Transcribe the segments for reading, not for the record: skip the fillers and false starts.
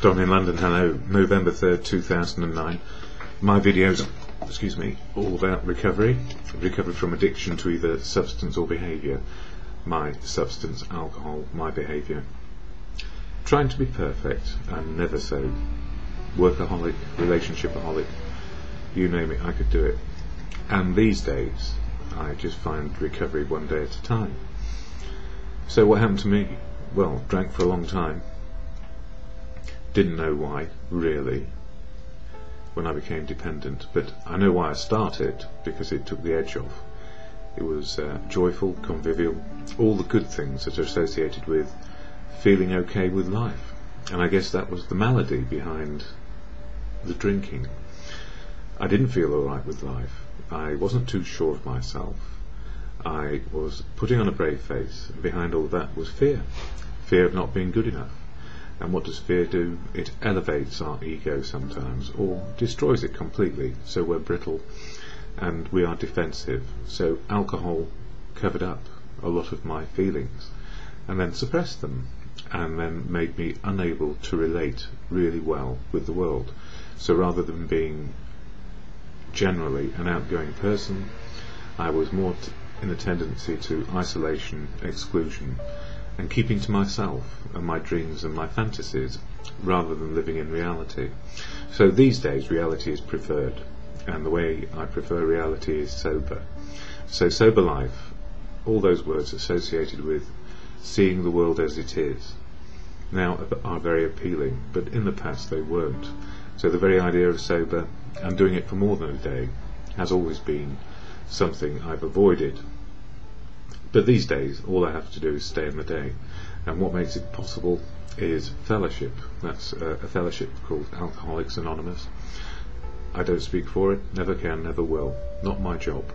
Don in London, hello. November 3rd, 2009. My videos, all about recovery from addiction to either substance or behaviour. My substance, alcohol, my behaviour. Trying to be perfect, and never so. Workaholic, relationshipaholic, you name it, I could do it. And these days, I just find recovery one day at a time. So what happened to me? Well, drank for a long time. Didn't know why, really, when I became dependent, but I know why I started, because it took the edge off. It was joyful, convivial, all the good things that are associated with feeling okay with life. And I guess that was the malady behind the drinking. I didn't feel alright with life. I wasn't too sure of myself. I was putting on a brave face, and behind all that was fear. Fear of not being good enough. And what does fear do? It elevates our ego sometimes, or destroys it completely, so we're brittle and we are defensive. So alcohol covered up a lot of my feelings and then suppressed them, and then made me unable to relate really well with the world. So rather than being generally an outgoing person, I was more in a tendency to isolation, exclusion, and keeping to myself and my dreams and my fantasies, rather than living in reality. So these days reality is preferred, and the way I prefer reality is sober. So sober life, all those words associated with seeing the world as it is, now are very appealing, but in the past they weren't. So the very idea of sober, and doing it for more than a day, has always been something I've avoided. But these days, all I have to do is stay in the day. And what makes it possible is fellowship. That's a fellowship called Alcoholics Anonymous. I don't speak for it, never can, never will. Not my job.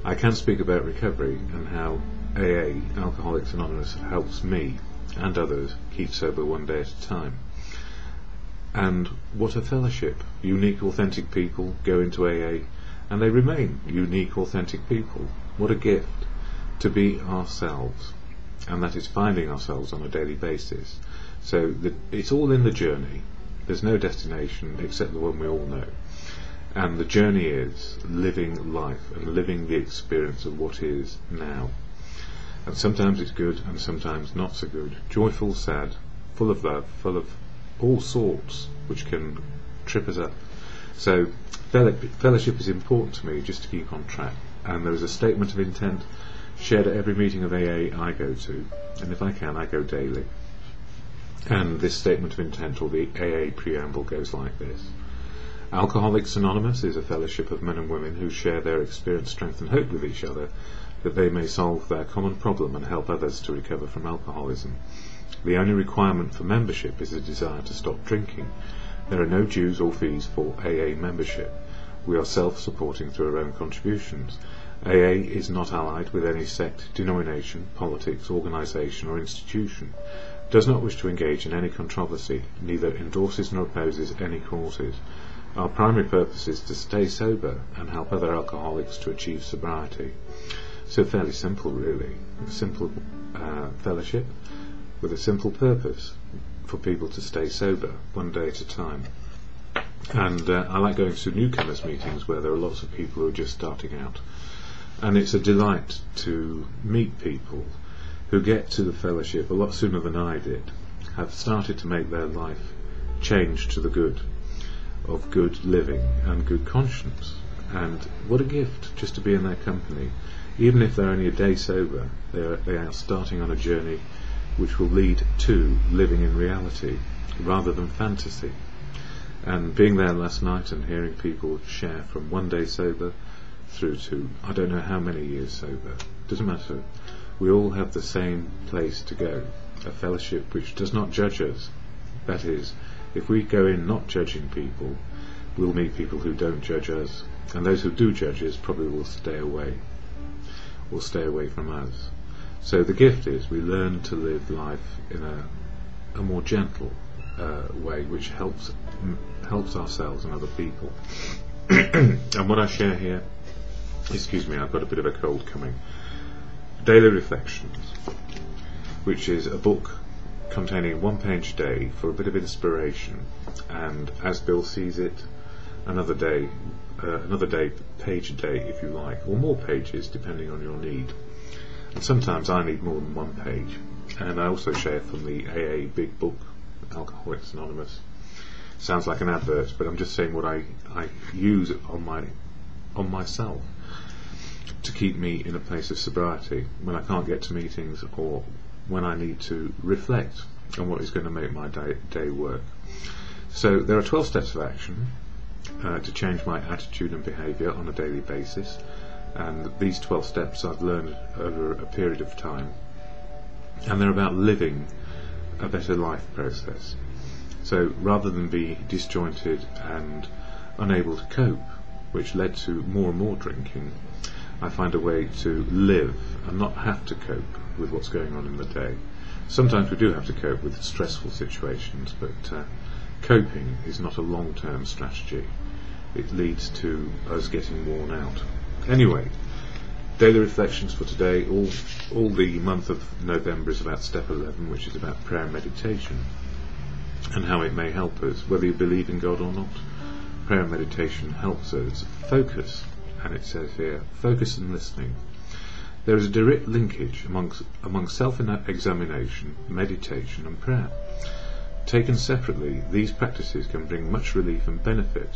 I can speak about recovery and how AA, Alcoholics Anonymous, helps me and others keep sober one day at a time. And what a fellowship. Unique, authentic people go into AA and they remain unique, authentic people. What a gift to be ourselves, and that is finding ourselves on a daily basis. So it's all in the journey. There's no destination except the one we all know, and the journey is living life and living the experience of what is now. And sometimes it's good and sometimes not so good, joyful, sad, full of love, full of all sorts which can trip us up. So fellowship is important to me, just to keep on track. And there is a statement of intent shared at every meeting of AA I go to, and if I can, I go daily. And this statement of intent, or the AA preamble, goes like this: Alcoholics Anonymous is a fellowship of men and women who share their experience, strength and hope with each other, that they may solve their common problem and help others to recover from alcoholism. The only requirement for membership is a desire to stop drinking. There are no dues or fees for AA membership. We are self-supporting through our own contributions. AA is not allied with any sect, denomination, politics, organisation or institution, does not wish to engage in any controversy, neither endorses nor opposes any causes. Our primary purpose is to stay sober and help other alcoholics to achieve sobriety. So fairly simple, really. A simple fellowship with a simple purpose for people to stay sober one day at a time. And I like going to newcomers meetings where there are lots of people who are just starting out. And it's a delight to meet people who get to the fellowship a lot sooner than I did, have started to make their life change to the good, of good living and good conscience. And what a gift just to be in their company. Even if they're only a day sober, they are starting on a journey which will lead to living in reality rather than fantasy. And being there last night and hearing people share from one day sober through to I don't know how many years sober, doesn't matter. We all have the same place to go, a fellowship which does not judge us. That is, if we go in not judging people, we'll meet people who don't judge us, and those who do judge us probably will stay away from us. So the gift is we learn to live life in a more gentle way, which helps ourselves and other people. And what I share here, excuse me, I've got a bit of a cold coming. Daily Reflections, which is a book containing a 1 page a day for a bit of inspiration, and as Bill sees it, another day page a day if you like, or more pages depending on your need. And sometimes I need more than 1 page. And I also share from the AA Big Book, Alcoholics Anonymous. Sounds like an advert, but I'm just saying what I use on myself to keep me in a place of sobriety when I can't get to meetings, or when I need to reflect on what is going to make my day work. So there are 12 steps of action to change my attitude and behaviour on a daily basis, and these 12 steps I've learned over a period of time, and they're about living a better life process. So rather than be disjointed and unable to cope, which led to more and more drinking, I find a way to live and not have to cope with what's going on in the day. Sometimes we do have to cope with stressful situations, but coping is not a long-term strategy. It leads to us getting worn out. Anyway, daily reflections for today. All the month of November is about step 11, which is about prayer and meditation, and how it may help us, whether you believe in God or not. Prayer and meditation helps us focus, and it says here, focus and listening. There is a direct linkage among self-examination, meditation and prayer. Taken separately, these practices can bring much relief and benefit.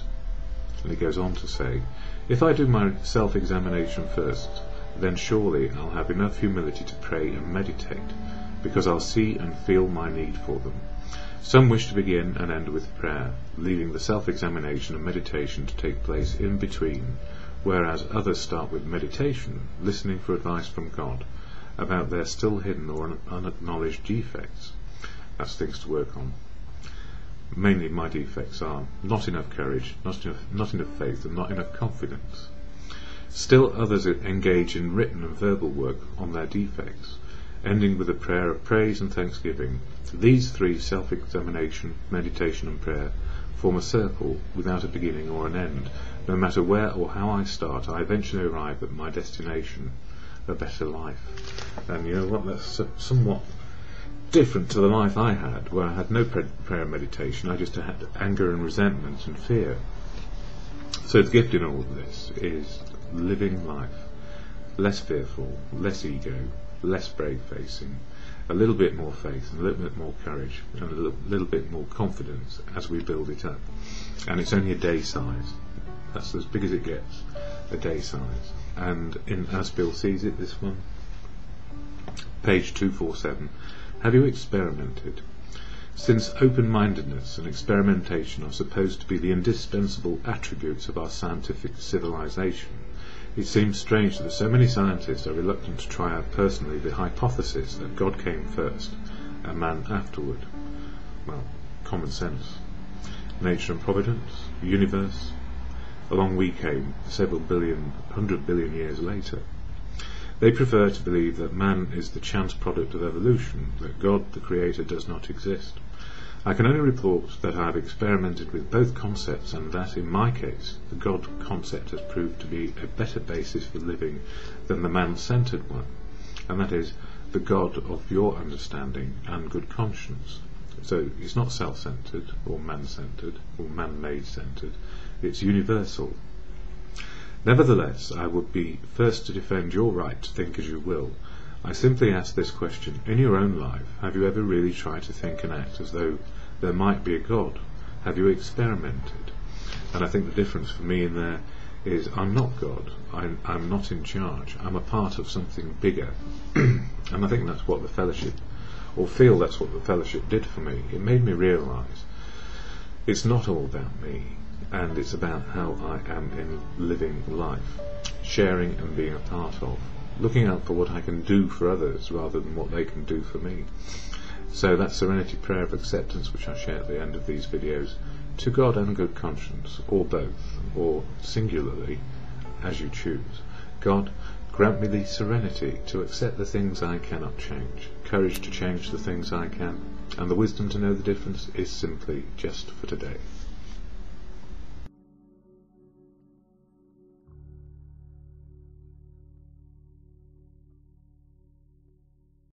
And he goes on to say, if I do my self-examination first, then surely I'll have enough humility to pray and meditate, because I'll see and feel my need for them. Some wish to begin and end with prayer, leaving the self-examination and meditation to take place in between, whereas others start with meditation, listening for advice from God about their still hidden or unacknowledged defects. That's things to work on. Mainly my defects are not enough courage, not enough faith, and not enough confidence. Still others engage in written and verbal work on their defects, ending with a prayer of praise and thanksgiving. These three, self-examination, meditation and prayer, form a circle without a beginning or an end. No matter where or how I start, I eventually arrive at my destination, a better life. And you know what, that's somewhat different to the life I had, where I had no prayer and meditation. I just had anger and resentment and fear. So the gift in all of this is living life less fearful, less ego, less brave-facing, a little bit more faith and a little bit more courage and a little bit more confidence as we build it up. And it's only a day size. That's as big as it gets, a day size. And in As Bill Sees It, this one, page 247, have you experimented? Since open-mindedness and experimentation are supposed to be the indispensable attributes of our scientific civilization, it seems strange that so many scientists are reluctant to try out personally the hypothesis that God came first and man afterward. Well, common sense. Nature and providence, universe. Along we came several billion, 100 billion years later. They prefer to believe that man is the chance product of evolution, that God, the Creator, does not exist. I can only report that I have experimented with both concepts, and that, in my case, the God concept has proved to be a better basis for living than the man-centered one, and that is the God of your understanding and good conscience. So it's not self-centered, or man-centered, or man-made centered, it's universal. Nevertheless, I would be first to defend your right to think as you will. I simply ask this question: in your own life, have you ever really tried to think and act as though there might be a God? Have you experimented? And I think the difference for me in there is I'm not God. I'm not in charge. I'm a part of something bigger. And I think that's what the fellowship, or feel that's what the fellowship did for me. It made me realise it's not all about me, and it's about how I am in living life, sharing and being a part of, looking out for what I can do for others rather than what they can do for me. So that serenity prayer of acceptance, which I share at the end of these videos, to God and good conscience, or both, or singularly, as you choose. God, grant me the serenity to accept the things I cannot change, courage to change the things I can, and the wisdom to know the difference is simply just for today.